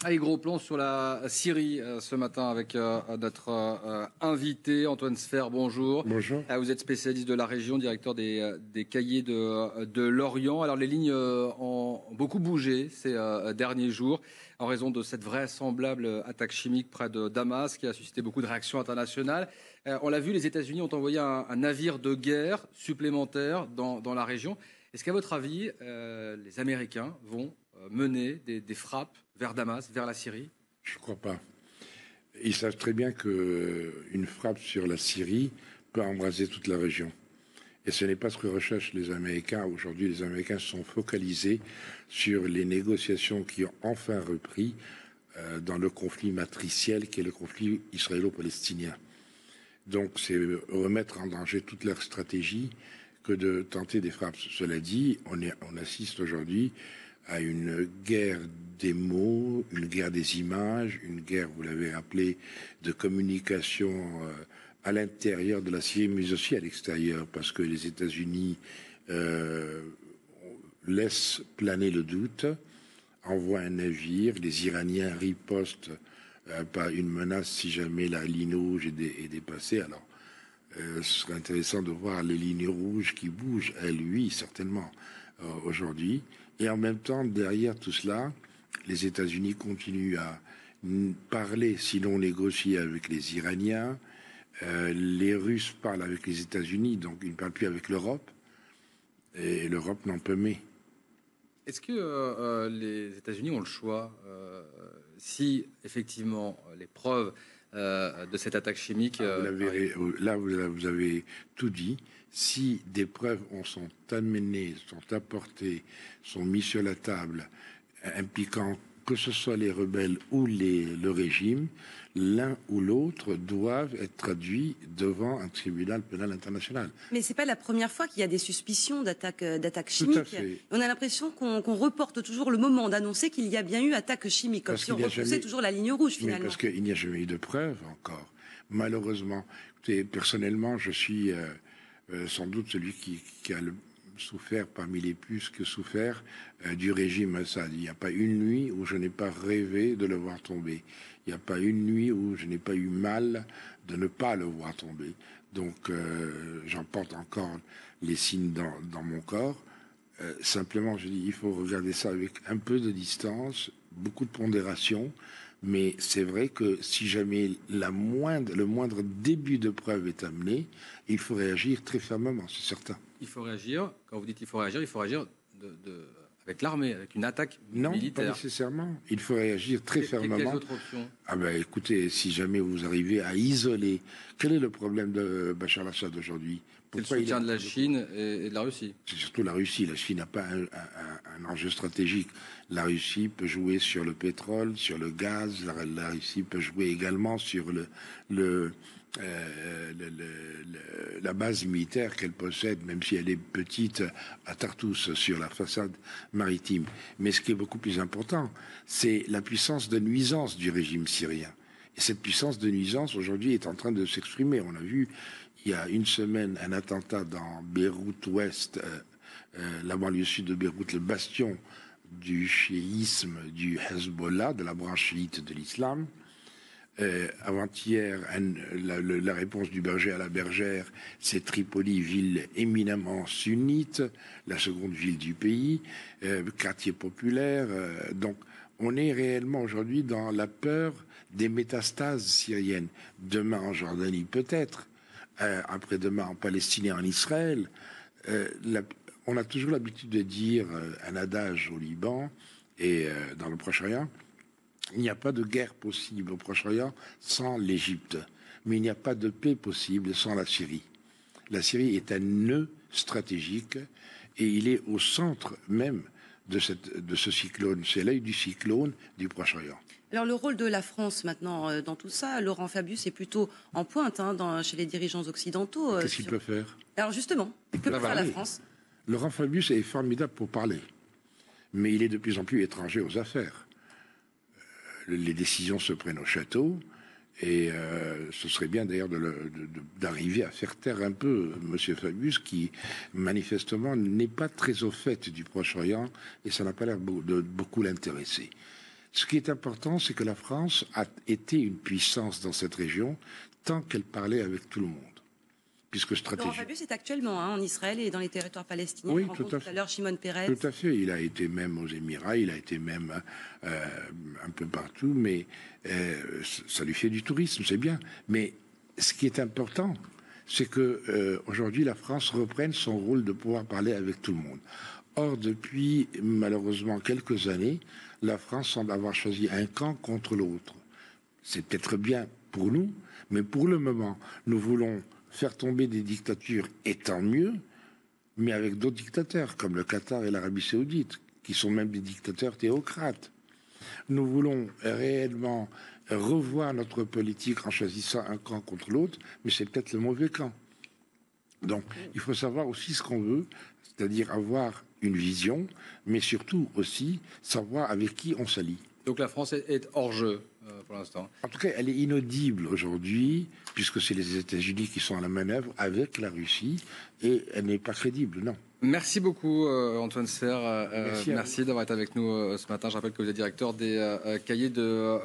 Allez, gros plan sur la Syrie ce matin avec notre invité Antoine Sfer. Bonjour. Bonjour. Vous êtes spécialiste de la région, directeur des cahiers de l'Orient. Alors les lignes ont beaucoup bougé ces derniers jours en raison de cette vraisemblable attaque chimique près de Damas qui a suscité beaucoup de réactions internationales. On l'a vu, les États-Unis ont envoyé un navire de guerre supplémentaire dans la région. Est-ce qu'à votre avis, les Américains vont mener des frappes vers Damas, vers la Syrie? Je ne crois pas. Ils savent très bien qu'une frappe sur la Syrie peut embraser toute la région. Et ce n'est pas ce que recherchent les Américains. Aujourd'hui, les Américains sont focalisés sur les négociations qui ont enfin repris dans le conflit matriciel qui est le conflit israélo-palestinien. Donc c'est remettre en danger toute leur stratégie que de tenter des frappes. Cela dit, on assiste aujourd'hui à une guerre des mots, une guerre des images, une guerre, vous l'avez rappelé, de communication à l'intérieur de la Syrie, mais aussi à l'extérieur, parce que les États-Unis laissent planer le doute, envoient un navire, les Iraniens ripostent par une menace si jamais la ligne rouge est dépassée. Alors, ce serait intéressant de voir les lignes rouges qui bougent, elles, oui, certainement, aujourd'hui. Et en même temps, derrière tout cela, les États-Unis continuent à parler, sinon négocier avec les Iraniens. Les Russes parlent avec les États-Unis, donc ils ne parlent plus avec l'Europe. Et l'Europe n'en peut mais. Est-ce que les États-Unis ont le choix si, effectivement, les preuves de cette attaque chimique... vous avez tout dit. Si des preuves sont amenées, sont apportées, sont mises sur la table, impliquant que ce soit les rebelles ou le régime, l'un ou l'autre doivent être traduits devant un tribunal pénal international. Mais c'est pas la première fois qu'il y a des suspicions d'attaque chimique. On a l'impression qu'on reporte toujours le moment d'annoncer qu'il y a bien eu attaque chimique, comme si on repoussait toujours la ligne rouge finalement. Mais parce qu'il n'y a jamais eu de preuves encore, malheureusement. Écoutez, personnellement, je suis sans doute celui qui a souffert parmi les plus que souffert du régime Assad. Il n'y a pas une nuit où je n'ai pas rêvé de le voir tomber. Il n'y a pas une nuit où je n'ai pas eu mal de ne pas le voir tomber. Donc j'en porte encore les signes dans mon corps. Simplement, je dis, il faut regarder ça avec un peu de distance, beaucoup de pondération. Mais c'est vrai que si jamais le moindre début de preuve est amené, il faut réagir très fermement, c'est certain. Il faut réagir, quand vous dites il faut réagir avec l'armée, avec une attaque militaire. Non, pas nécessairement. Il faut réagir très fermement. Quelles autres options? Écoutez, si jamais vous arrivez à isoler, quel est le problème de Bachar al-Assad aujourd'hui? C'est le soutien de la Chine et de la Russie. C'est surtout la Russie. La Chine n'a pas un enjeu stratégique. La Russie peut jouer sur le pétrole, sur le gaz. La Russie peut jouer également sur la base militaire qu'elle possède, même si elle est petite, à Tartous, sur la façade maritime. Mais ce qui est beaucoup plus important, c'est la puissance de nuisance du régime syrien. Et cette puissance de nuisance, aujourd'hui, est en train de s'exprimer. On a vu, il y a une semaine, un attentat dans Beyrouth-Ouest, la banlieue sud de Beyrouth, le bastion du chiisme du Hezbollah, de la branche chiite de l'islam. Avant-hier, la réponse du berger à la bergère, c'est Tripoli, ville éminemment sunnite, la seconde ville du pays, quartier populaire. Donc, on est réellement aujourd'hui dans la peur des métastases syriennes. Demain en Jordanie, peut-être. Après-demain en Palestine et en Israël. On a toujours l'habitude de dire un adage au Liban et dans le Proche-Orient. Il n'y a pas de guerre possible au Proche-Orient sans l'Égypte, mais il n'y a pas de paix possible sans la Syrie. La Syrie est un nœud stratégique et il est au centre même de ce cyclone. C'est l'œil du cyclone du Proche-Orient. Alors le rôle de la France maintenant dans tout ça, Laurent Fabius est plutôt en pointe chez les dirigeants occidentaux. Qu'est-ce qu'il peut faire? Alors justement, que peut faire la France? Laurent Fabius est formidable pour parler, mais il est de plus en plus étranger aux affaires. Les décisions se prennent au château et ce serait bien d'ailleurs d'arriver à faire taire un peu M. Fabius qui manifestement n'est pas très au fait du Proche-Orient et ça n'a pas l'air de beaucoup l'intéresser. Ce qui est important, c'est que la France a été une puissance dans cette région tant qu'elle parlait avec tout le monde. Puisque Laurent Fabius est actuellement en Israël et dans les territoires palestiniens. Oui, tout à l'heure Shimon Peres. Tout à fait. Il a été même aux Émirats, il a été même un peu partout, mais ça lui fait du tourisme, c'est bien. Mais ce qui est important, c'est que aujourd'hui la France reprenne son rôle de pouvoir parler avec tout le monde. Or, depuis malheureusement quelques années, la France semble avoir choisi un camp contre l'autre. C'est peut-être bien pour nous, mais pour le moment, nous voulons faire tomber des dictatures, et tant mieux, mais avec d'autres dictateurs, comme le Qatar et l'Arabie Saoudite, qui sont même des dictateurs théocrates. Nous voulons réellement revoir notre politique en choisissant un camp contre l'autre, mais c'est peut-être le mauvais camp. Donc, il faut savoir aussi ce qu'on veut, c'est-à-dire avoir une vision, mais surtout aussi savoir avec qui on s'allie. Donc la France est hors jeu pour l'instant. En tout cas, elle est inaudible aujourd'hui, puisque c'est les États-Unis qui sont à la manœuvre avec la Russie, et elle n'est pas crédible, non. Merci beaucoup Antoine Serre. Merci d'avoir été avec nous ce matin. Je rappelle que vous êtes directeur des cahiers de